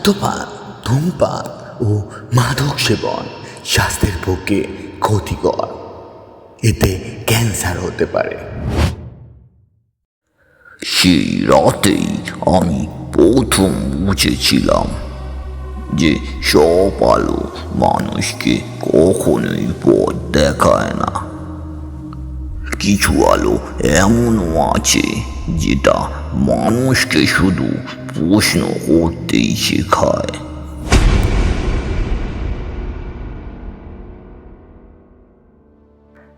মদ্যপান, ধূমপান ও মাদক সেবন স্বাস্থ্যের পক্ষে ক্ষতিকর। এতে ক্যান্সার হতে পারে। সেই রাতেই আমি প্রথম বুঝেছিলাম যে সব আলো মানুষকে কখনোই পথ দেখায় না। কিছু আলো এমনও আছে যেটা মানুষকে শুধু প্রশ্ন করতেই শেখায়।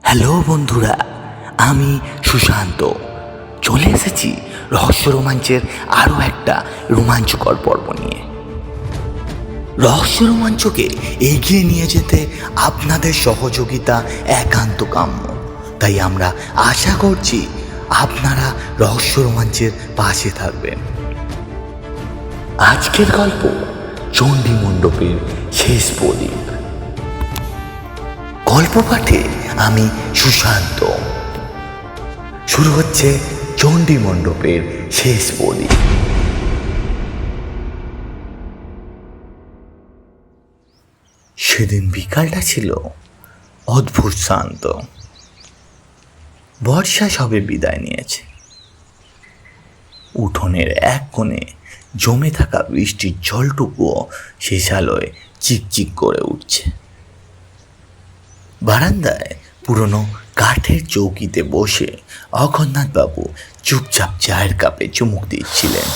হ্যালো বন্ধুরা, আমি সুশান্ত চলে এসেছি রহস্য রোমাঞ্চের আরও একটা রোমাঞ্চকর পর্ব নিয়ে। রহস্য রোমাঞ্চকে এগিয়ে নিয়ে যেতে আপনাদের সহযোগিতা একান্ত কাম্য। তাই আমরা আশা করছি আপনারা রহস্য রোমাঞ্চের পাশে থাকবেন। আজকের গল্প চণ্ডী মণ্ডপের শেষ প্রদীপ। গল্প পাঠে আমি সুশান্ত। শুরু হচ্ছে চণ্ডী মণ্ডপের শেষ প্রদীপ। সেদিন বিকালটা ছিল অদ্ভুত শান্ত। বর্ষা সবে বিদায় নিয়েছে। উঠোনের এক কোণে জমে থাকা বৃষ্টির জলটুকুও শেষালয়ে চিকচিক করে উঠছে। বারান্দায় পুরনো কাঠের চৌকিতে বসে অঘোরনাথবাবু চুপচাপ চায়ের কাপে চুমুক দিচ্ছিলেন।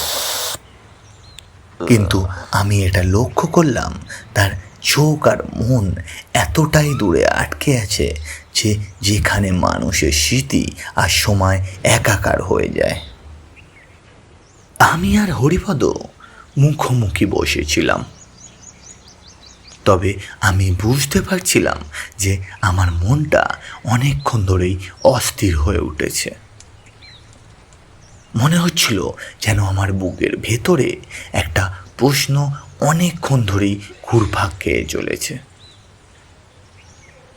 কিন্তু আমি এটা লক্ষ্য করলাম, তার চোখ আর মন এতটাই দূরে আটকে আছে যে যেখানে মানুষের স্মৃতি আর সময় একাকার হয়ে যায়। আমি আর হরিপদ মুখোমুখি বসেছিলাম, তবে আমি বুঝতে পারছিলাম যে আমার মনটা অনেকক্ষণ ধরেই অস্থির হয়ে উঠেছে। মনে হচ্ছিল যেন আমার বুকের ভেতরে একটা প্রশ্ন অনেকক্ষণ ধরেই ঘুরপাক খেয়ে চলেছে।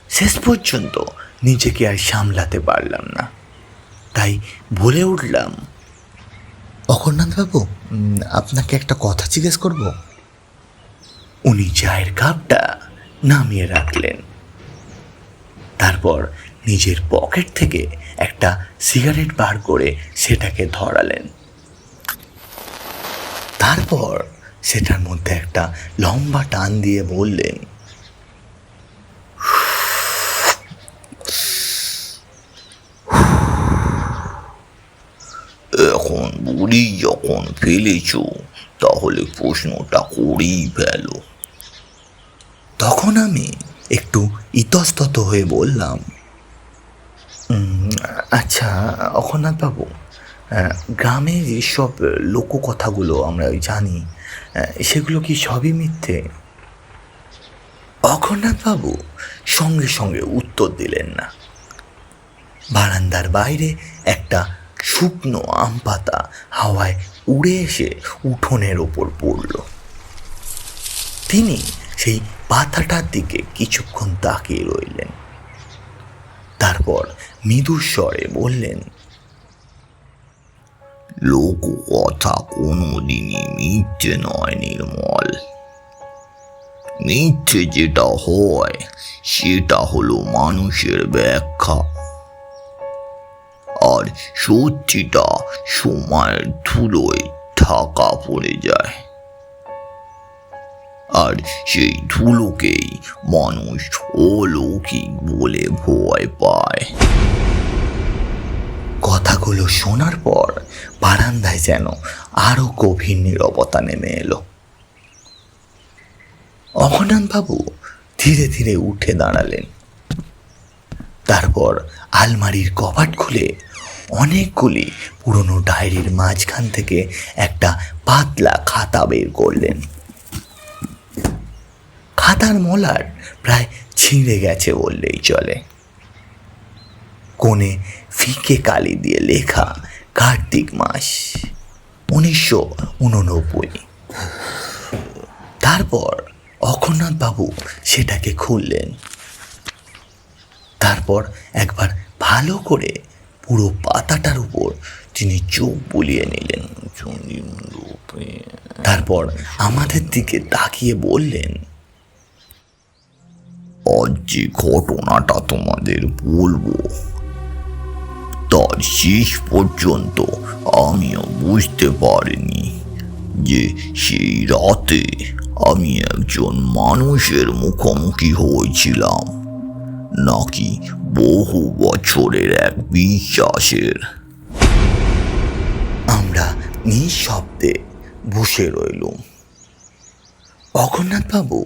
শেষ পর্যন্ত নিজেকে আর সামলাতে পারলাম না, তাই বলে উঠলাম, অঘোরনাথবাবু, আপনাকে একটা কথা জিজ্ঞেস করব। উনি চায়ের কাপটা নামিয়ে রাখলেন। তারপর নিজের পকেট থেকে একটা সিগারেট বার করে সেটাকে ধরালেন। তারপর সেটার মধ্যে একটা লম্বা টান দিয়ে বললেন, এখন বুড়ি যখন ফেলেছ তাহলে প্রশ্নটা করেই ফেলো। তখন আমি একটু ইতস্তত হয়ে বললাম, আচ্ছা অঘোরনাথবাবু, গ্রামে যেসব লোককথাগুলো আমরা জানি সেগুলো কি সবই মিথ্যে? অঘোরনাথবাবু সঙ্গে সঙ্গে উত্তর দিলেন না। বারান্দার বাইরে একটা শুকনো আম পাতা হাওয়ায় উড়ে এসে উঠোনের ওপর পড়ল। তিনি সেই পাতাটার দিকে কিছুক্ষণ তাকিয়ে রইলেন। তারপর মৃদু স্বরে বললেন, লোককথা কোনোদিনই মিথ্যে নয় নির্মল। মিথ্যে যেটা হয় সেটা হলো মানুষের ব্যাখ্যা, আর সত্যিটা সময়ের ধুলোয় ঢাকা পড়ে যায়, আর সেই ধুলোকেই মানুষ অলৌকিক বলে ভয় পায়। কথাগুলো শোনার পর বারান্দায় যেন আরো গভীর নীরবতা নেমে এলো। অঘোরনাথবাবু ধীরে ধীরে উঠে দাঁড়ালেন। তারপর আলমারির কপাট খুলে অনেকগুলি পুরনো ডায়েরির মাঝখান থেকে একটা পাতলা খাতা বের করলেন। খাতার মলার প্রায় ছিঁড়ে গেছে বললেই চলে। কোণে ফিকে কালি দিয়ে লেখা কার্তিক মাস 1989। তারপর অঘোরনাথবাবু সেটাকে খুললেন। তারপর একবার ভালো করে পুরো পাতাটার উপর তিনি চোখ বুলিয়ে নিলেন। তারপর আমাদের দিকে তাকিয়ে বললেন, আজ যে ঘটনাটা তোমাদের বলবো তার শেষ পর্যন্ত আমিও বুঝতে পারিনি যে সেই রাতে আমি একজন মানুষের মুখোমুখি হয়েছিলাম নাকি বহু বছরের এক বিশ্বাসের। আমরা নিঃশব্দে বসে রইলুম। অঘনাথবাবু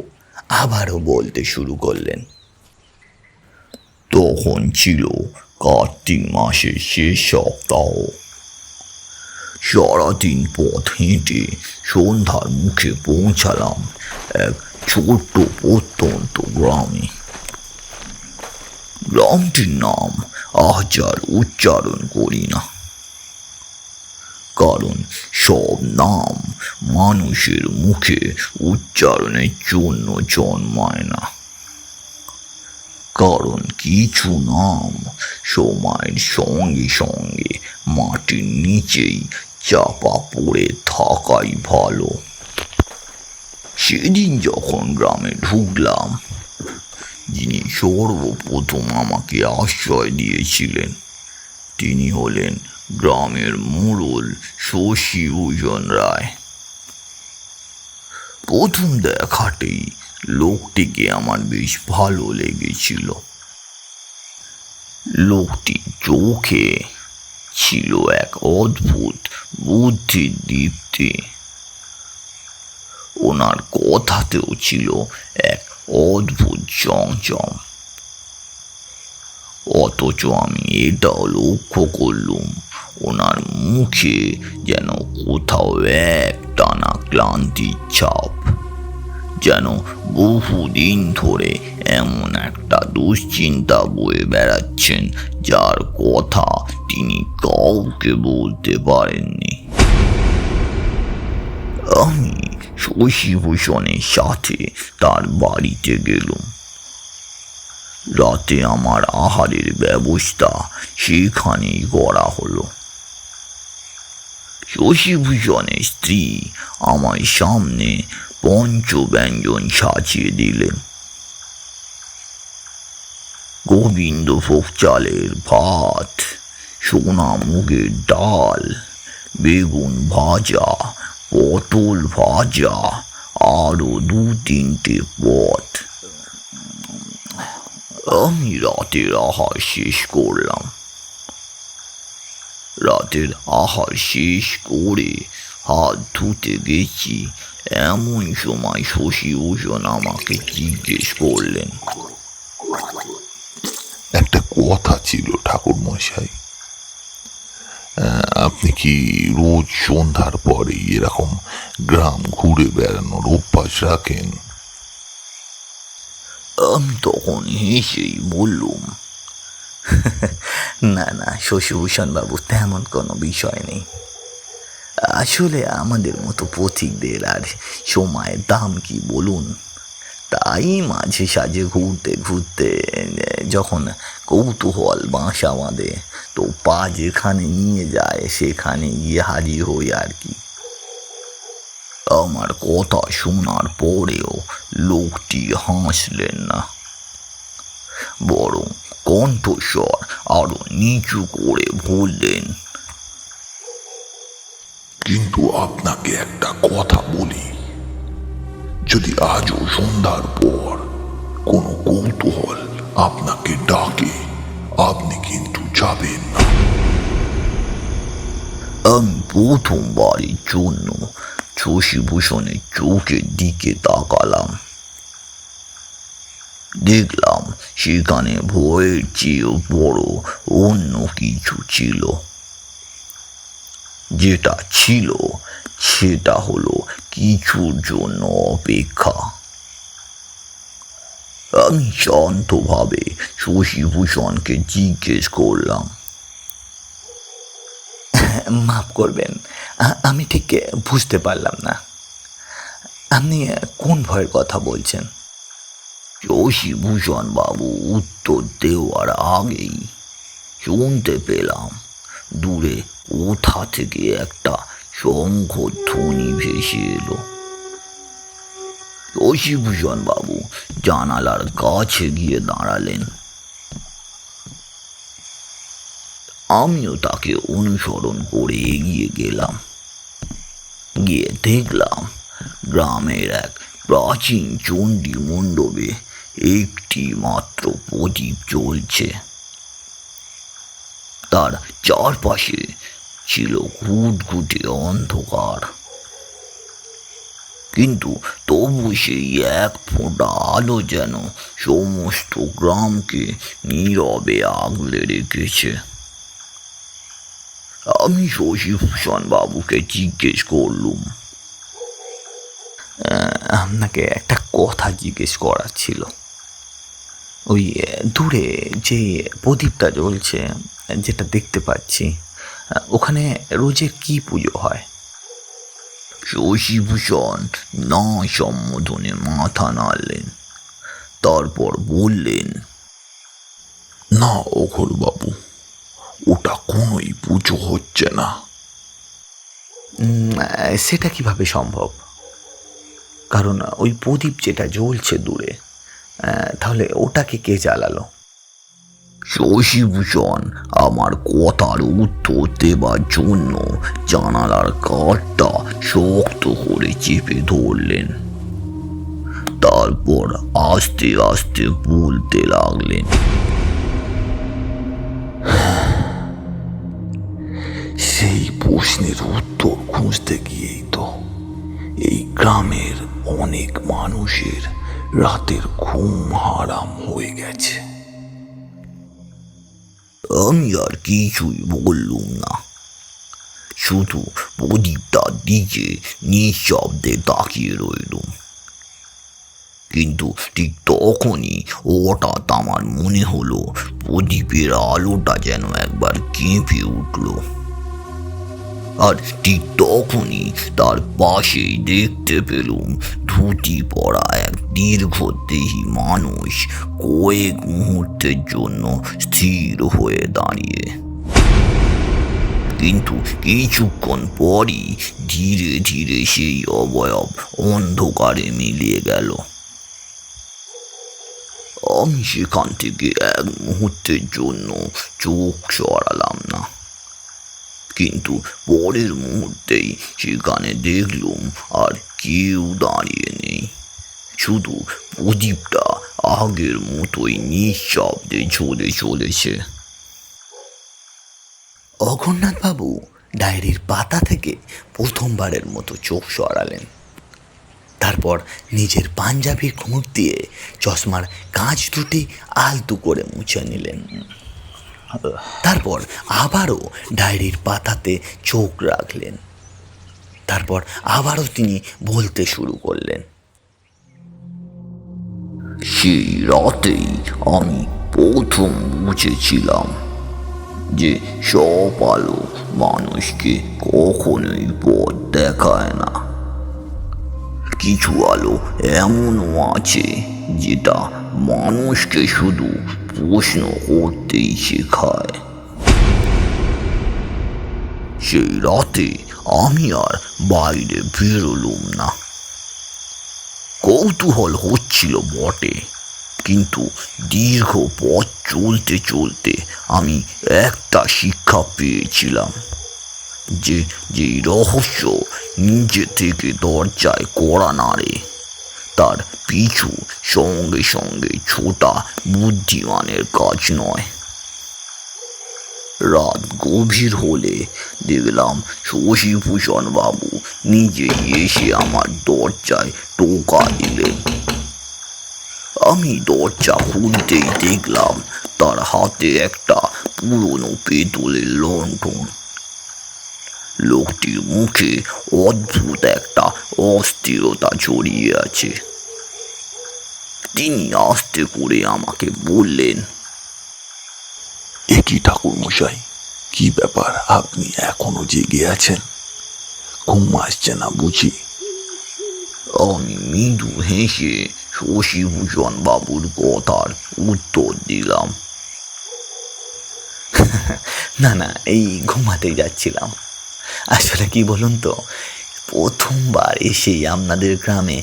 আবারও বলতে শুরু করলেন, তখন ছিল কার্তিক মাসের শেষ সপ্তাহ। সারাদিন পথ হেঁটে সন্ধ্যার মুখে পৌঁছালাম এক ছোট্ট প্রত্যন্ত গ্রামে। গ্রামটির নাম আজ আর উচ্চারণ করি না, কারণ সব নাম মানুষের মুখে উচ্চারণের জন্য জন্মায় না। কারণ কিছু নাম সময়ের সঙ্গে সঙ্গে মাটির নিচেই চাপা পড়ে থাকাই ভালো। সেদিন যখন গ্রামে ঢুকলাম, যিনি সর্বপ্রথম আমাকে আশ্রয় দিয়েছিলেন তিনি হলেন গ্রামের মোড়ল শশীভূষণ রায়। প্রথম দেখাতেই লোকটিকে আমার বেশ ভালো লেগেছিল। লোকটির চোখে ছিল এক অদ্ভুত বুদ্ধির দীপ্তি, ওনার কথাতেও ছিল এক অদ্ভুত চমচম। অথচ আমি এটাও লক্ষ্য করলুম ওনার মুখে যেন কোথাও এক টানা ক্লান্তির ছাপ, যেন বহুদিন ধরে এমন একটা দুশ্চিন্তা বয়ে বেড়াচ্ছেন যার কথা তিনি কাউকে বলতে পারেননি। আমি শশীভূষণের সাথে তার বাড়িতে গেলুম। রাতে আমার আহারের ব্যবস্থা সেখানেই করা হলো। শশীভূষণের স্ত্রী আমার সামনে পঞ্চব্যঞ্জন সাজিয়ে দিলেন। গোবিন্দভোগ চালের ভাত, সোনা মুগের ডাল, বেগুন ভাজা, পটল ভাজা, আরো 2-3টে পদ। আমি রাতের আহার শেষ করলাম। রাতের আহার শেষ করে হাত ধুতে গেছি, এমন সময় শশীভূষণ আমাকে জিজ্ঞেস করলেন, একটা কথা ছিল ঠাকুর মশাই, আপনি কি রোজ সন্ধ্যার পরে এরকম গ্রাম ঘুরে বেড়ানোর অভ্যাস রাখেন? আমি তখন হেসেই বললুম, না না শশীভূষণ বাবু, তেমন কোনো বিষয় নেই। আসলে আমাদের মতো পথিকদের আর সময়ের দাম কি বলুন। তাই মাঝে সাঝে ঘুরতে ঘুরতে যখন কৌতূহল বাসা বাঁধে, তো পা যেখানে নিয়ে যায় সেখানে গিয়ে হাজির হই আর কি। আমার কথা শোনার পরেও লোকটি হাসলেন না, বরং কণ্ঠস্বর আরো নিচু করে বললেন, কিন্তু আপনাকে একটা কথা বলি, যদি আজও সন্ধ্যার পর কোনো কৌতূহল আপনাকে ডাকে, আপনি কিন্তু যাবেন না। আমি প্রথমবারের জন্য শশীভূষণের চোখের দিকে তাকালাম। দেখলাম সেখানে ভয়ের চেয়েও বড় অন্য কিছু ছিল। যেটা ছিল সেটা হলো কিছুর জন্য অপেক্ষা। আমি শান্তভাবে শশীভূষণকে জিজ্ঞেস করলাম, মাফ করবেন, আমি ঠিক বুঝতে পারলাম না আপনি কোন ভয়ের কথা বলছেন। শশীভূষণ বাবু উত্তর দেওয়ার আগেই শুনতে পেলাম দূরে কোথা থেকে একটা শঙ্খধ্বনি ভেসে এলো। শশীভূষণ বাবু জানালার কাছে গিয়ে দাঁড়ালেন। আমিও তাকে অনুসরণ করে এগিয়ে গেলাম। গিয়ে দেখলাম গ্রামের এক প্রাচীন চণ্ডী মণ্ডপে একটি মাত্র প্রদীপ জ্বলছে। তার চারপাশে ছিল ঘুটঘুটে অন্ধকার, কিন্তু তবু সেই এক ফোঁটা আলো যেন সমস্ত গ্রামকে নীরবে আগলে রেখেছে। আমি শশীভূষণ বাবুকে জিজ্ঞেস করলুম, আপনাকে একটা কথা জিজ্ঞেস করার ছিল। ওই দূরে যে প্রদীপটা জ্বলছে, যেটা দেখতে পাচ্ছি, ওখানে রোজে কি পুজো হয়? শশীভূষণ না সম্বোধনে মাথা নাড়লেন, তারপর বললেন, না অঘোর বাবু, ওটা কোনোই পুজো হচ্ছে না। সেটা কিভাবে সম্ভব? কারণ ওই প্রদীপ যেটা জ্বলছে দূরে, তাহলে ওটাকে কে জ্বালালো? শশীভূষণ আমার কথার উত্তর দেবার জন্য জানালার কাঠটা শক্ত করে চেপে ধরলেন। তারপর আস্তে আস্তে বলতে লাগলেন, সেই প্রশ্নের উত্তর খুঁজতে গিয়েই তো এই গ্রামের অনেক মানুষের রাতের ঘুম হারাম হয়ে গেছে। আমি আর কিছুই বললুম না, শুধু প্রদীপটার দিকে নিঃশব্দে তাকিয়ে রইলুম। কিন্তু ঠিক তখনই হঠাৎ আমার মনে হলো প্রদীপের আলোটা যেন একবার কেঁপে উঠল। আর ঠিক তখনই তার পাশেই দেখতে পেলুম ধুতি পরা এক দীর্ঘদেহী মানুষ কয়েক মুহূর্তের জন্য স্থির হয়ে দাঁড়িয়ে, কিন্তু কিছুক্ষণ পরই ধীরে ধীরে সেই অবয়ব অন্ধকারে মিলিয়ে গেল। আমি সেখান থেকে এক মুহূর্তের জন্য চোখ সরালাম না, কিন্তু পরের মুহূর্তেই সেখানে দেখলুম আর কেউ দাঁড়িয়ে নেই, শুধু প্রদীপটা আগের মতোই নিঃশব্দে জ্বলে চলেছে। অঘোরনাথ বাবু ডায়েরির পাতা থেকে প্রথমবারের মতো চোখ সরালেন। তারপর নিজের পাঞ্জাবির খুঁট দিয়ে চশমার কাঁচ দুটি আলতু করে মুছে নিলেন। তারপর আবারও ডায়েরির পাতাতে চোখ রাখলেন। তারপর আবারও তিনি বলতে শুরু করলেন, সেই রাতেই আমি প্রথম বুঝেছিলাম যে সব আলো মানুষকে কখনোই পথ দেখায় না। কিছু আলো এমনও আছে যেটা মানুষকে শুধু প্রশ্ন করতেই শেখায়। সেই রাতে আমি আর বাইরে বেরোলুম না। কৌতূহল হচ্ছিল বটে, কিন্তু দীর্ঘ পথ চলতে চলতে আমি একটা শিক্ষা পেয়েছিলাম যে যেই রহস্য নিজে থেকে দরজায় কড়া নাড়ে, তার পিছু সঙ্গে সঙ্গে ছোটা বুদ্ধিমানের কাজ নয়। রাত গভীর হলে দেখলাম শশীভূষণ বাবু নিজেই এসে আমার দরজায় টোকা দিলেন। আমি দরজা খুলতেই দেখলাম তার হাতে একটা পুরনো পেতলের লণ্ঠন। লোকটির মুখে অদ্ভুত একটা অস্থিরতা জড়িয়ে আছে। তিনি আস্তে করে আমাকে বললেন, একই ঠাকুর মশাই, কি ব্যাপার, আপনি এখনো জেগে আছেন? ঘুম আসছে না বুঝি? আমি মৃদু হেসে শশীভূষণ বাবুর কথার উত্তর দিলাম, না না, এই ঘুমাতে যাচ্ছিলাম। আসলে কি বলুন তো, প্রথমবার এসেই আপনাদের গ্রামে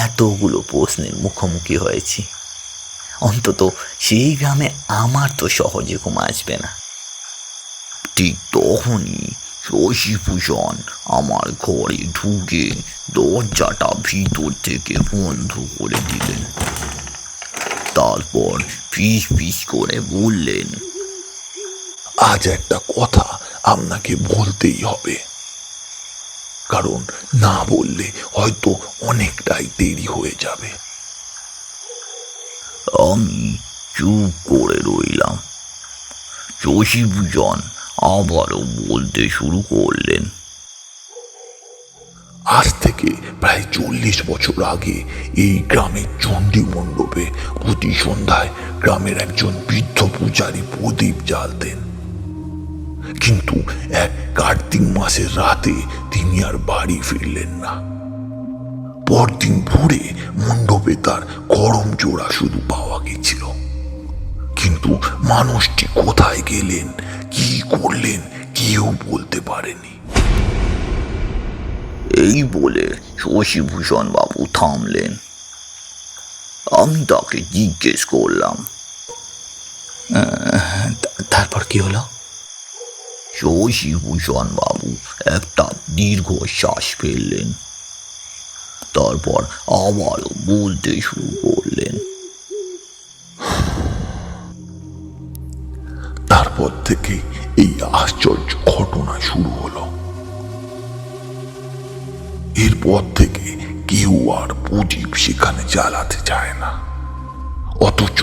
এতগুলো প্রশ্নের মুখোমুখি হয়েছি। অন্তত সেই গ্রামে আমার তো সহজে ঘুম আসবে না। ঠিক তখনই শশীভূষণ আমার ঘরে ঢুকে দরজাটা ভিতর থেকে বন্ধ করে দিলেন। তারপর ফিস ফিস করে বললেন, আজ একটা কথা আপনাকে বলতেই হবে, কারণ না বললে হয়তো অনেকটাই দেরি হয়ে যাবে। আমি চুপ করে রইলাম। শশীভূষণ আবারও বলতে শুরু করলেন, আজ থেকে প্রায় 40 বছর আগে এই গ্রামের চণ্ডী মণ্ডপে প্রতি সন্ধ্যায় গ্রামের একজন বৃদ্ধ পূজারী প্রদীপ জ্বালতেন। কিন্তু এক কার্তিক মাসের রাতে তিনি আর বাড়ি ফিরলেন না। পরদিন ভোরে মণ্ডপে তার গরম জোড়া শুধু পাওয়া গেছিল, কিন্তু মানুষটি কোথায় গেলেন, কি করলেন, কেউ বলতে পারেনি। এই বলে শশীভূষণ বাবু থামলেন। আমি তাকে জিজ্ঞেস করলাম, তারপর কি হলো? শশীভূষণ বাবু একটা দীর্ঘশ্বাস ফেললেন। তারপর আবারও বলতে শুরু করলেন, তারপর থেকে এই আশ্চর্য ঘটনা শুরু হলো। এরপর থেকে কেউ আর প্রদীপ সেখানে জ্বালাতে চায় না, অথচ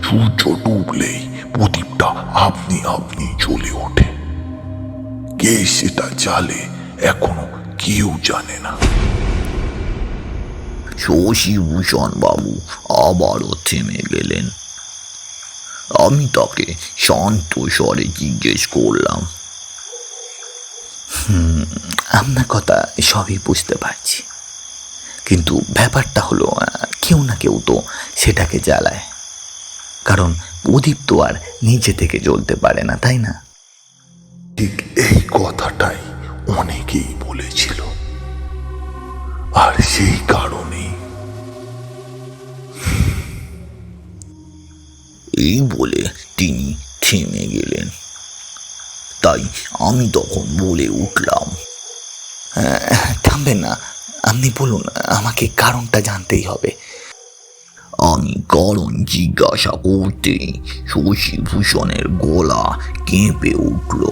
সূর্য ডুবলেই প্রদীপটা আপনি আপনি জ্বলে ওঠে। কে সেটা জ্বালে এখনো কেউ জানে না। শশীভূষণ বাবু আবারও থেমে গেলেন। আমি তাকে শান্ত স্বরে জিজ্ঞেস করলাম, আপনার কথা সবই বুঝতে পারছি, কিন্তু ব্যাপারটা হলো কেউ না কেউ তো সেটাকে জ্বালায়, কারণ প্রদীপ তো আর নিজে থেকে জ্বলতে পারে না, তাই না? ঠিক এই কথাটাই অনেকেই বলেছিল, আর সেই কারণেই এই বলে তিনি থেমে গেলেন। তাই আমি তখন বলে উঠলাম, থামবেন না, আপনি বলুন, আমাকে কারণটা জানতেই হবে। আমি কারণ জিজ্ঞাসা করতেই শশীভূষণের গলা কেঁপে উঠল।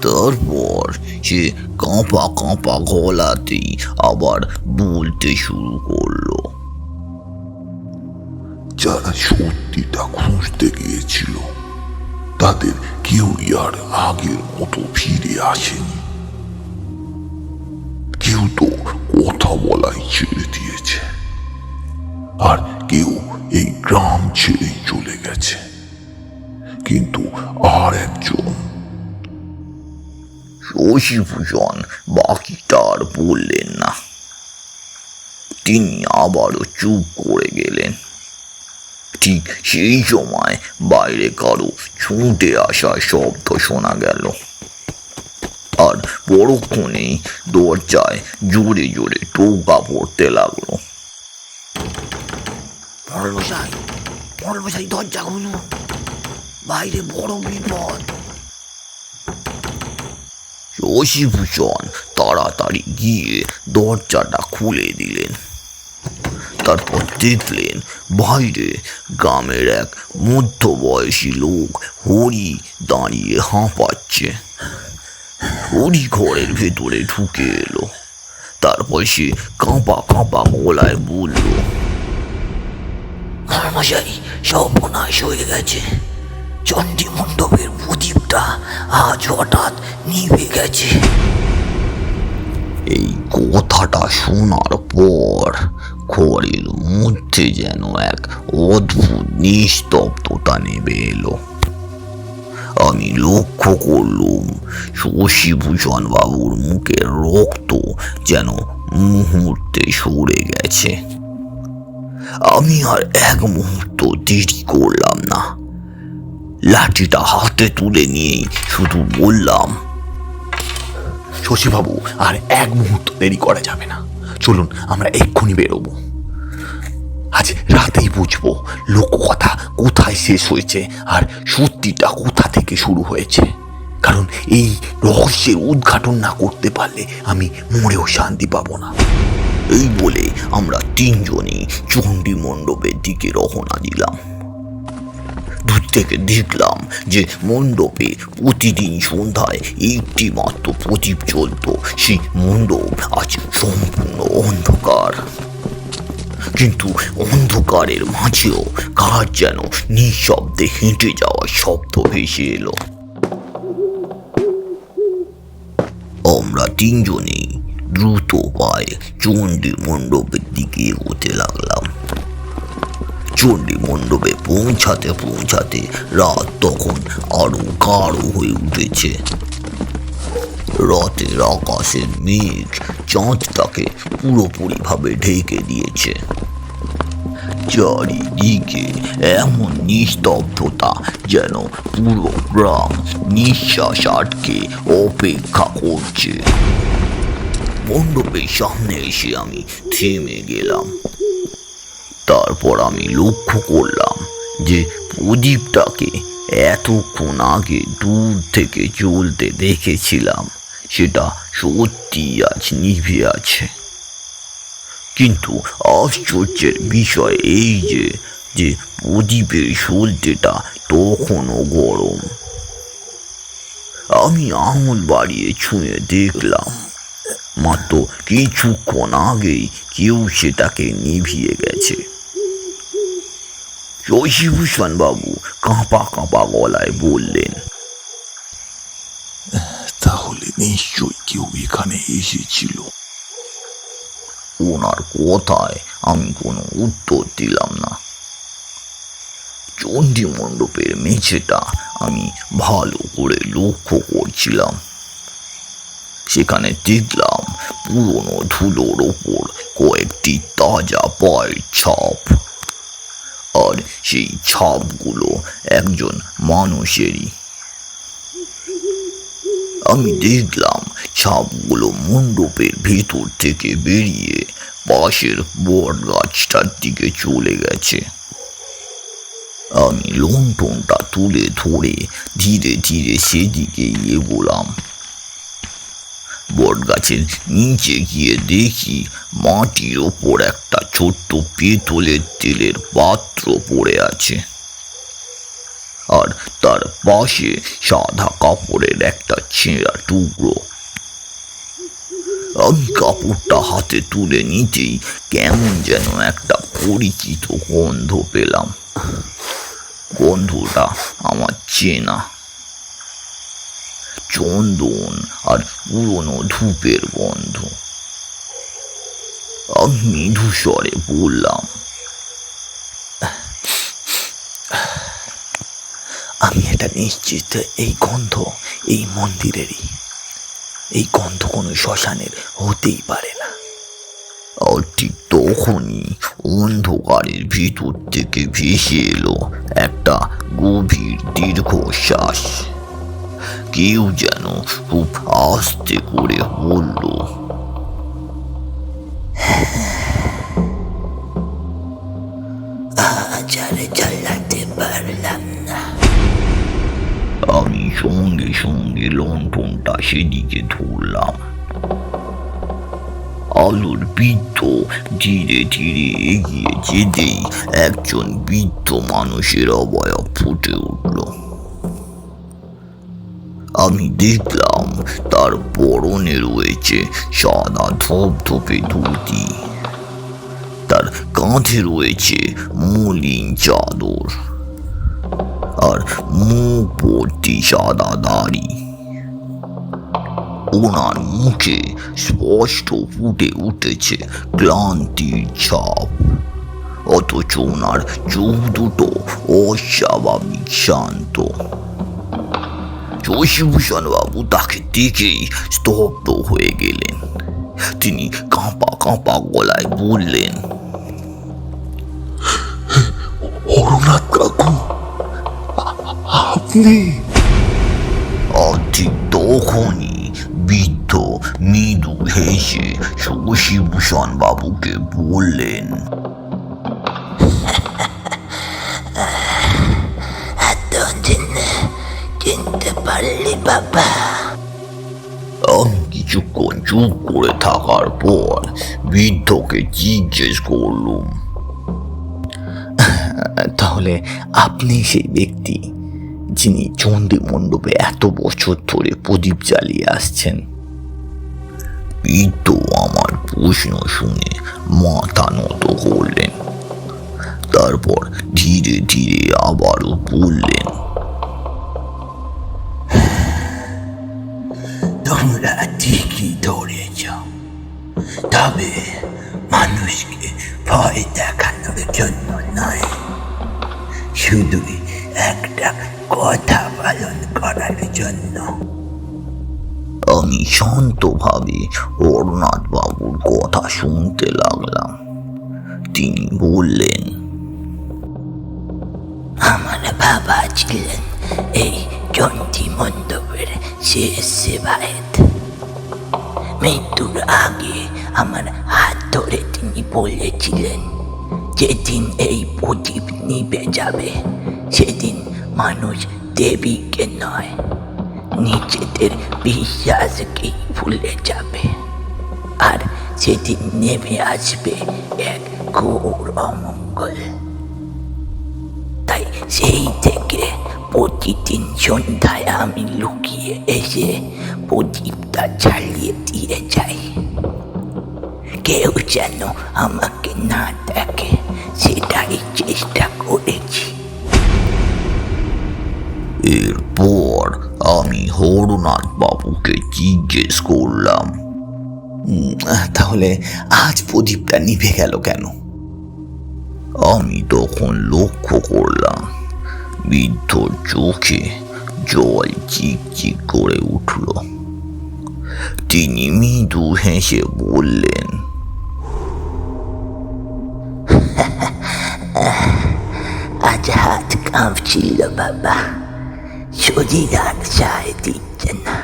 তারপর সে কাঁপা কাঁপা গলাতেই আবার বলতে শুরু করলো, যারা সত্যিটা খুঁজতে গিয়েছিল তাদের কেউই আর আগের মতো ফিরে আসেনি। কেউ তো কথা বলাই ছেড়ে দিয়েছে, আর কেউ এই গ্রাম ছেড়েই চলে গেছে। কিন্তু আর একজন, শশীভূষণ বাকিটা আর বললেন না। তিনি আবারও চুপ করে গেলেন। ঠিক সেই সময় বাইরে কারো ছুটে আসার শব্দ শোনা গেল, আর পরক্ষণেই দরজায় জোরে জোরে টোকা পড়তে লাগলো। মশাই দরজা খুলুন, বাইরে বড় বিপদ। শশীভূষণ তাড়াতাড়ি গিয়ে দরজাটা খুলে দিলেন। তারপর দেখলেন বাইরে গ্রামের এক মধ্যবয়সী লোক হরি দাঁড়িয়ে হাঁপাচ্ছে। হরি ঘরের ভেতরে ঢুকে এলো। তারপর সে কাঁপা কাঁপা গলায় বলল, মশাই, সর্বনাশ হয়ে গেছে। চণ্ডী মণ্ডপের প্রদীপটা আজ হঠাৎ নিভে গেছে। এই কথাটা শোনার পর ঘরের মধ্যে যেন এক অদ্ভুত নিস্তব্ধতা নেমে এলো। আমি লক্ষ্য করলুম শশীভূষণ বাবুর মুখের রক্ত যেন মুহূর্তে সরে গেছে। আমি আর এক মুহূর্ত দেরি করলাম না। লাঠিটা হাতে তুলে নিয়েই শুধু বললাম, শশীবাবু, আর এক মুহূর্ত দেরি করা যাবে না। চলুন, আমরা এক্ষুনি বেরোবো। আজ রাতেই বুঝবো লোককথা কোথায় শেষ হয়েছে আর সত্যিটা কোথা থেকে শুরু হয়েছে। কারণ এই রহস্যের উদ্ঘাটন না করতে পারলে আমি মরেও শান্তি পাবো না। এই বলে আমরা তিনজনই চণ্ডী মণ্ডপের দিকে রওনা দিলাম। দূর থেকে দেখলাম যে মণ্ডপে প্রতিদিন সন্ধ্যায় একটি মাত্র প্রদীপ জ্বলত। সেই মণ্ডপ আজ সম্পূর্ণ অন্ধকার, কিন্তু অন্ধকারের মাঝেও কার যেন নিঃশব্দে হেঁটে যাওয়ার শব্দ ভেসে এলো। আমরা তিনজনেই দ্রুত পায়ে চণ্ডী মণ্ডপের দিকে এগোতে লাগলাম। চণ্ডী মণ্ডপে পৌঁছাতে পৌঁছাতে রাত তখন আরো গাঢ় হয়ে উঠেছে। রাতের আকাশের মেঘ চাঁদটাকে পুরোপুরিভাবে ঢেকে দিয়েছে। চারিদিকে এমন নিস্তব্ধতা যেন পুরো গ্রাম নিঃশ্বাস আটকে অপেক্ষা করছে। মণ্ডপের সামনে এসে আমি থেমে গেলাম। তারপর আমি লক্ষ্য করলাম যে প্রদীপটাকে এতক্ষণ আগে দূর থেকে জ্বলতে দেখেছিলাম সেটা সত্যি আজ নিভে আছে। কিন্তু আশ্চর্যের বিষয় এই যে প্রদীপের সলতেটা তখনও গরম। আমি আঙুল বাড়িয়ে ছুঁয়ে দেখলাম মাত্র কিছুক্ষণ আগেই কেউ সেটাকে নিভিয়ে গেছে। শশীভূষণ বাবু কাঁপা কাঁপা গলায় বললেন, তাহলে নিশ্চয়ই কেউ এখানে এসেছিল। ওনার কথায় আমি কোনো উত্তর দিলাম না। চণ্ডী মণ্ডপের মেঝেটা আমি ভালো করে লক্ষ্য করছিলাম। সেখানে দেখলাম পুরনো ধুলোর ওপর কয়েকটি তাজা পায়ের ছাপ, আর সেই ছাপগুলো একজন মানুষেরই। আমি দেখলাম ছাপগুলো মণ্ডপের ভেতর থেকে বেরিয়ে পাশের বট গাছটার দিকে চলে গেছে। আমি লণ্ঠনটা তুলে ধরে ধীরে ধীরে সেদিকে এগোলাম। বট গাছের নিচে গিয়ে দেখি মাটির ওপর একটা ছোট্ট পেতলের তেলের পাত্র পড়ে আছে, আর তার পাশে সাদা কাপড়ের একটা ছেঁড়া টুকরো। আমি কাপড়টা হাতে তুলে নিতেই কেমন যেন একটা পরিচিত গন্ধ পেলাম। গন্ধটা আমার চেনা, চন্দন আর পুরনো ধূপের গন্ধ। আমি মৃদু স্বরে বললাম, আমি এটা নিশ্চিত এই গন্ধ এই মন্দিরেরই। এই গন্ধ কোনো শ্মশানের হতেই পারে না। আর ঠিক তখনই অন্ধকারের ভিতর থেকে ভেসে এলো একটা গভীর দীর্ঘশ্বাস। কেউ যেন খুব আস্তে করে বলল, আজ আর চালাতে পারলাম না। আমি সঙ্গে সঙ্গে লণ্ঠনটা সেদিকে ধরলাম। আলোর বৃদ্ধ ধীরে ধীরে এগিয়ে যেতেই একজন বৃদ্ধ মানুষের অবয়ব ফুটে উঠল। আমি দেখলাম তার পরনে রয়েছে সাদা ধপধপে ধুতি, তার কাঁধে রয়েছে মলিন চাদর, আর মুখ ভর্তি সাদা দাড়ি। ওনার মুখে স্পষ্ট ফুটে উঠেছে ক্লান্তির ছাপ, অথচ ওনার চোখ দুটো অস্বাভাবিক শান্ত। শশীভূষণ বাবু তাকে দেখেই স্তব্ধ হয়ে গেলেন। তিনি কাঁপা কাঁপা গলায় বললেন, হরনাথ কাকু, আপনি? আর ঠিক তখনই বৃদ্ধ মৃদু হেসে শশীভূষণ বাবুকে বললেন, এতদিন চিনতে পারলি বাবা? আমি কিছুক্ষণ চুপ করে থাকার পর বৃদ্ধকে জিজ্ঞেস করলুম, তাহলে আপনি সেই ব্যক্তি যিনি চণ্ডী মণ্ডপে এত বছর ধরে প্রদীপ জ্বালিয়ে আসছেন? বৃদ্ধ আমার প্রশ্ন শুনে মাথা নত করলেন, তারপর ধীরে ধীরে আবারও বললেন, তোমরা ঠিকই ধরেছ, তবে মানুষকে ভয় দেখানোর জন্য নয়, শুধুই একটা কথা পালন করার জন্য। আমি শান্তভাবে হরনাথ বাবুর কথা শুনতে লাগলাম। তিনি বললেন, আমার বাবা ছিলেন এই চণ্ডী মণ্ডপের শেষ সেবায়েত। মৃত্যুর আগে আমার হাত ধরে তিনি বলেছিলেন, যেদিন এই প্রদীপ নিভে যাবে সেদিন মানুষ দেবীকে নয়, নিজেদের বিশ্বাসকেই ভুলে যাবে, আর সেদিন নেমে আসবে এক ঘোর অমঙ্গল। তাই সেই থেকে প্রতিদিন সন্ধ্যায় আমি লুকিয়ে এসে প্রদীপটা জ্বালিয়ে দিয়ে যাই। কেউ যেন আমাকে না দেখে সেটাই চেষ্টা করেছি। এরপর আমি হরনাথ বাবুকে জিজ্ঞেস করলাম, তাহলে আজ প্রদীপটা নিভে গেল কেন? আমি তখন লক্ষ্য করলাম বৃদ্ধর চোখে জল চিকচিক করে উঠল। তিনি মৃদু হেসে বললেন, আজ হাত কাঁপছিল বাবা, শরীর আর সায় দিচ্ছে না।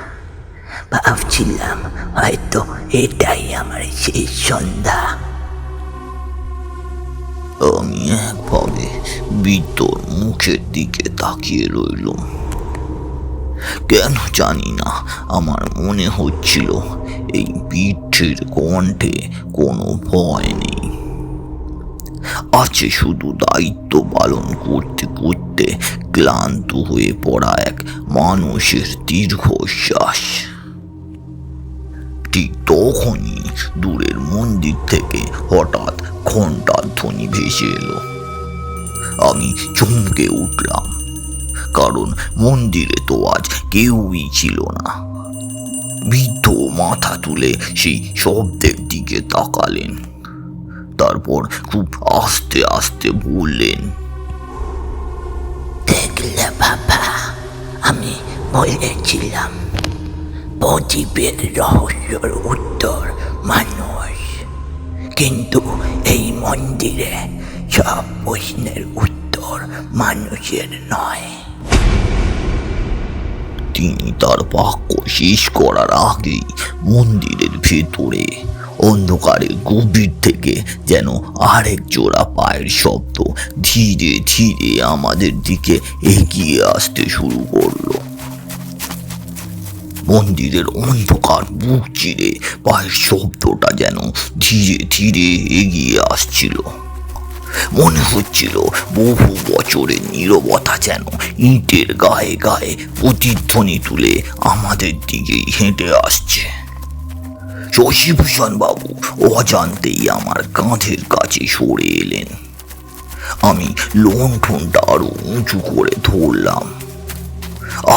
ভাবছিলাম হয়তো এটাই আমার শেষ সন্ধ্যা। আমি একভাবে বৃদ্ধর মুখের দিকে তাকিয়ে রইলুম। কেন জানি না আমার মনে হচ্ছিল এই বৃদ্ধের কণ্ঠে কোনো ভয় নেই, আছে শুধু দায়িত্ব পালন করতে করতে ক্লান্ত হয়ে পড়া এক মানুষের দীর্ঘশ্বাস। ঠিক তখনই দূরের মন্দির থেকে হঠাৎ ঘণ্টার ধ্বনি ভেসে এলো। আমি চমকে উঠলাম, কারণ মন্দিরে তো আজ কেউই ছিল না। বৃদ্ধ মাথা তুলে সেই শব্দের দিকে তাকালেন, তারপর খুব আস্তে আস্তে বললেন, দেখলে বাবা, আমি বলেছিলাম প্রদীপের রহস্যর উত্তর মানুষ, কিন্তু এই মন্দিরে সব প্রশ্নের উত্তর মানুষের নয়। তিনি তার বাক্য শেষ করার আগেই মন্দিরের ভেতরে অন্ধকারের গভীর থেকে যেন আরেক জোড়া পায়ের শব্দ ধীরে ধীরে আমাদের দিকে এগিয়ে আসতে শুরু করলো। মন্দিরের অন্ধকার বুক চিরে পায়ের শব্দটা যেন ধীরে ধীরে এগিয়ে আসছিল। মনে হচ্ছিল বহু বছরের নীরবতা যেন ইটের গায়ে গায়ে প্রতিধ্বনি তুলে আমাদের দিকেই হেঁটে আসছে। শশীভূষণ বাবু অজান্তেই আমার কাঁধের কাছে সরে এলেন। আমি লণ্ঠনটা আরো উঁচু করে ধরলাম।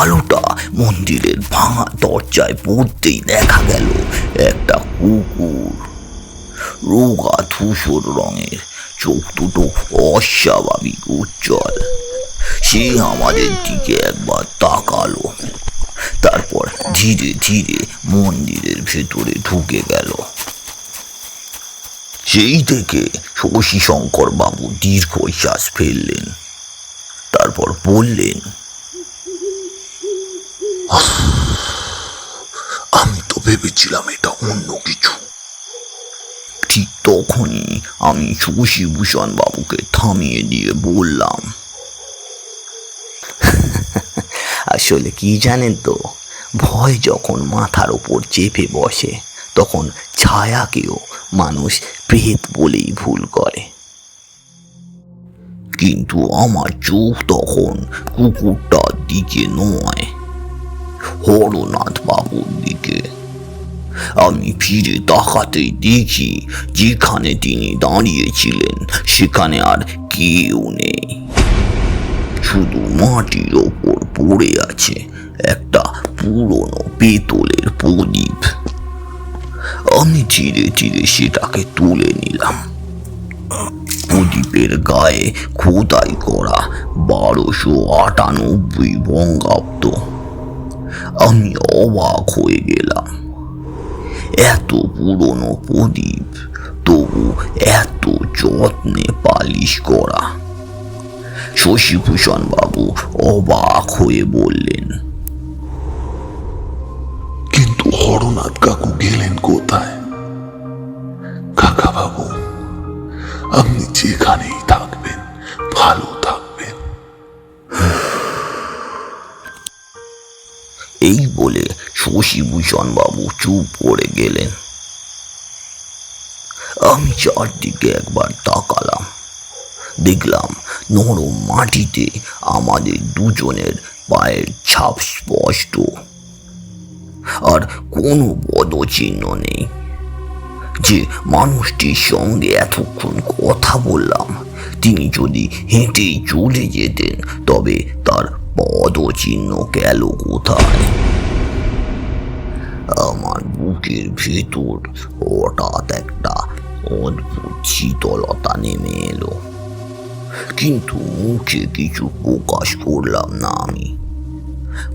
আলোটা মন্দিরের ভাঙা দরজায় পড়তেই দেখা গেল একটা কুকুর, রোগা ধূসর রঙের, চোখ দুটো অস্বাভাবিক উজ্জ্বল। সে আমাদের দিকে একবার তাকালো, তারপর ধীরে ধীরে মন্দিরের ভেতরে ঢুকে গেল। সেই থেকে শশীশঙ্কর বাবু দীর্ঘশ্বাস ফেললেন, তারপর বললেন, ভেবেছিলাম এটা অন্য কিছু। ঠিক তখনই আমি শশীভূষণ বাবুকে থামিয়ে দিয়ে বললাম, আসলে কি জানেন তো, ভয় যখন মাথার ওপর চেপে বসে তখন ছায়াকেও মানুষ প্রেত বলেই ভুল করে। কিন্তু আমার চোখ তখন কুকুরটার দিকে নয়, হরনাথ বাবুর দিকে। আমি ফিরে তাকাতেই দেখি যেখানে তিনি দাঁড়িয়েছিলেন সেখানে আর কেউ নেই, শুধু মাটির ওপর পড়ে আছে একটা পুরনো পেতলের প্রদীপ। আমি ধীরে ধীরে সেটাকে তুলে নিলাম। প্রদীপের গায়ে খোদাই করা 1298 বঙ্গাব্দ। আমি অবাক হয়ে গেলাম, এত পুরনো প্রদীপ তবু এত যত্নে পালিশ করা। শশীভূষণ বাবু অবাক হয়ে বললেন, কিন্তু হরনাথ কাকু গেলেন কোথায়? কাকা বাবু, আপনি যেখানেই থাকবেন ভালো থাকবেন। এই বলে শশীভূষণ বাবু চুপ করে গেলেন। আমি চারদিকে একবার তাকালাম, দেখলাম নরম মাটিতে আমাদের দুজনের পায়ের ছাপ স্পষ্ট, আর কোনো পদচিহ্ন নেই। যে মানুষটির সঙ্গে এতক্ষণ কথা বললাম তিনি যদি হেঁটেই চলে যেতেন তবে তার পদচিহ্ন গেল কোথায়? আমার বুকের ভেতর হঠাৎ একটা অদ্ভুত শীতলতা নেমে এলো, কিন্তু মুখে কিছু প্রকাশ করলাম না। আমি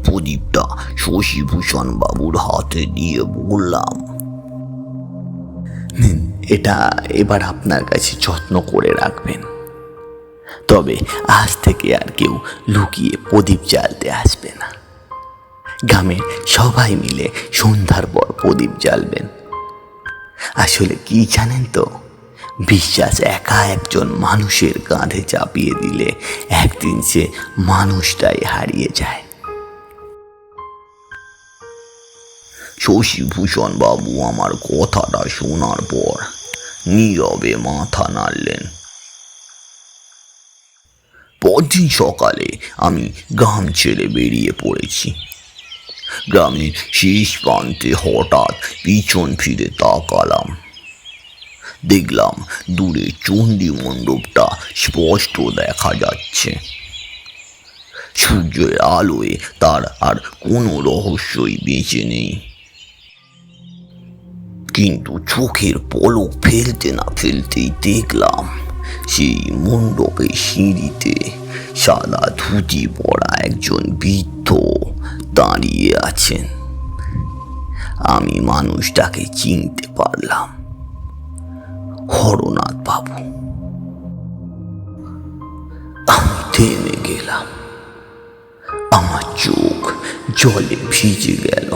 প্রদীপটা শশীভূষণ বাবুর হাতে দিয়ে বললাম, নিন, এটা এবার আপনার কাছে যত্ন করে রাখবেন। তবে আজ থেকে আর কেউ লুকিয়ে প্রদীপ জ্বালতে আসবে না। গ্রামের সবাই মিলে সন্ধ্যার পর প্রদীপ জ্বালবেন। আসলে কি জানেন তো, বিশ্বাস একা একজন মানুষের কাঁধে চাপিয়ে দিলে একদিন সে মানুষটাই হারিয়ে যায়। শশীভূষণ বাবু আমার কথাটা শোনার পর নীরবে মাথা নাড়লেন। পরদিন সকালে আমি গ্রাম ছেড়ে বেরিয়ে পড়েছি। গ্রামের শেষ প্রান্তে হঠাৎ পিছন ফিরে তাকালাম, দেখলাম দূরে চণ্ডী মণ্ডপটা স্পষ্ট দেখা যাচ্ছে। সূর্যের আলোয় তার আর কোনো রহস্যই বেঁচে নেই, কিন্তু চোখের পলক ফেলতে না ফেলতেই দেখলাম সেই মণ্ডপের সিঁড়িতে সাদা ধুতি পরা একজন বৃদ্ধ দাঁড়িয়ে আছেন। আমি মানুষটাকে চিনতে পারলাম, হরনাথ বাবু। আমি থেমে গেলাম, আমার চোখ জলে ভিজে গেল।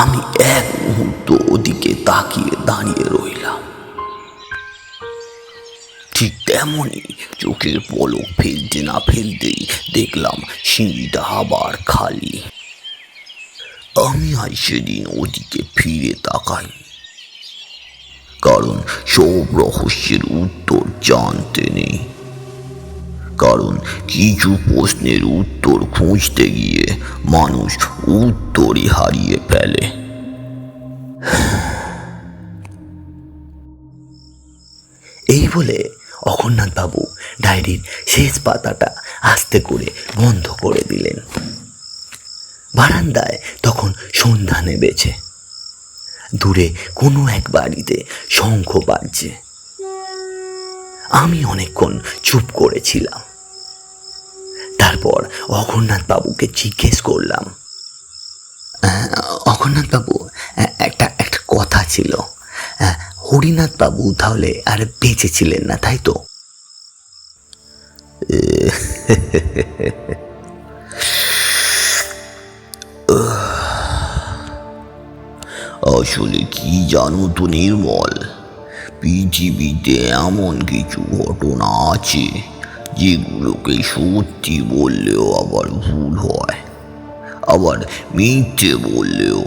আমি এক মুহূর্ত ওদিকে তাকিয়ে দাঁড়িয়ে রইলাম। ঠিক তেমনই চোখের পলক ফেলতে না ফেলতেই দেখলাম সিঁড়িটা আবার খালি। আমি আর সেদিন ওদিকে ফিরে তাকাই, কারণ সব রহস্যের উত্তর জানতে নেই। কারণ কিছু প্রশ্নের উত্তর খুঁজতে গিয়ে মানুষ উত্তরই হারিয়ে ফেলে। এই বলে অঘোরনাথ বাবু ডায়েরির শেষ পাতাটা আস্তে করে বন্ধ করে দিলেন। বারান্দায় তখন সন্ধ্যা নেমেছে। দূরে কোনো এক বাড়িতে শঙ্খ বাজছে। আমি অনেকক্ষণ চুপ করেছিলাম। তারপর অঘোরনাথ বাবুকে জিজ্ঞেস করলাম, অঘোরনাথ বাবু, একটা কথা ছিল। হরিনাথ বাবু তাহলে আর বেঁচে ছিলেন না, তাই তো? আসলে কি জানো তো নির্মল, পৃথিবীতে এমন কিছু ঘটনা আছে যেগুলোকে সত্যি বললেও আবার ভুল হয়, আবার মিথ্যে বললেও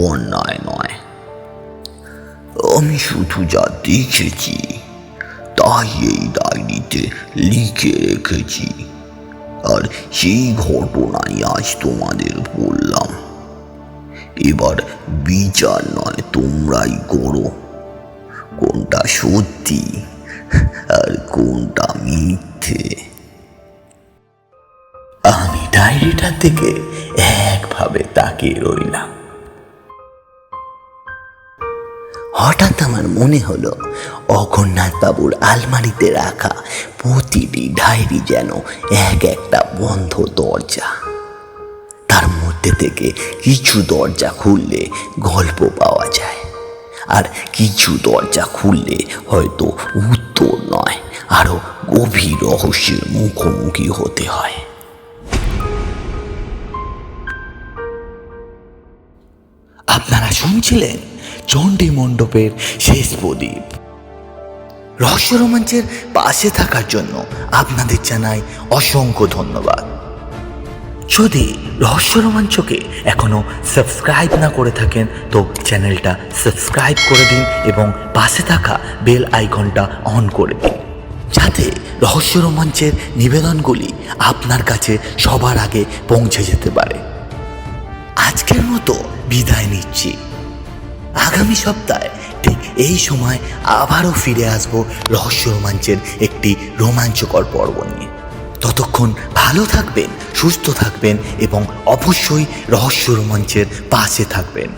অন্যায় নয়। আমি শুধু যা দেখেছি তাই এই ডায়েরিতে লিখে রেখেছি, আর সেই ঘটনাই আজ তোমাদের বললাম। এবার বিচার নয়, তোমরাই করো কোনটা সত্যি আর কোনটা মিথ্যে। আমি ডায়েরিটার দিকে একভাবে তাকিয়ে রইলাম। হঠাৎ আমার মনে হলো অঘোরনাথ বাবুর আলমারিতে রাখা প্রতিটি ডায়েরি যেন এক একটা বন্ধ দরজা। তার মধ্যে থেকে কিছু দরজা খুললে গল্প পাওয়া যায়, আর কিছু দরজা খুললে হয়তো উত্তর নয়, আরো গভীর রহস্যের মুখোমুখি হতে হয়। আপনারা শুনছিলেন চণ্ডী মণ্ডপের শেষ প্রদীপ। রহস্য রোমাঞ্চের পাশে থাকার জন্য আপনাদের জানাই অসংখ্য ধন্যবাদ। যদি রহস্য রোমাঞ্চকে এখনো সাবস্ক্রাইব না করে থাকেন তো চ্যানেলটা সাবস্ক্রাইব করে দিন এবং পাশে থাকা বেল আইকনটা অন করে দিন, যাতে রহস্য রোমাঞ্চের নিবেদনগুলি আপনার কাছে সবার আগে পৌঁছে যেতে পারে। আজকের মতো বিদায় নিচ্ছি। আগামী সপ্তাহে ঠিক এই সময় আবারও ফিরে আসবো রহস্য রোমাঞ্চের একটি রোমাঞ্চকর পর্ব নিয়ে। ততক্ষণ ভালো থাকবেন, সুস্থ থাকবেন এবং অবশ্যই রহস্য রোমাঞ্চের পাশে থাকবেন।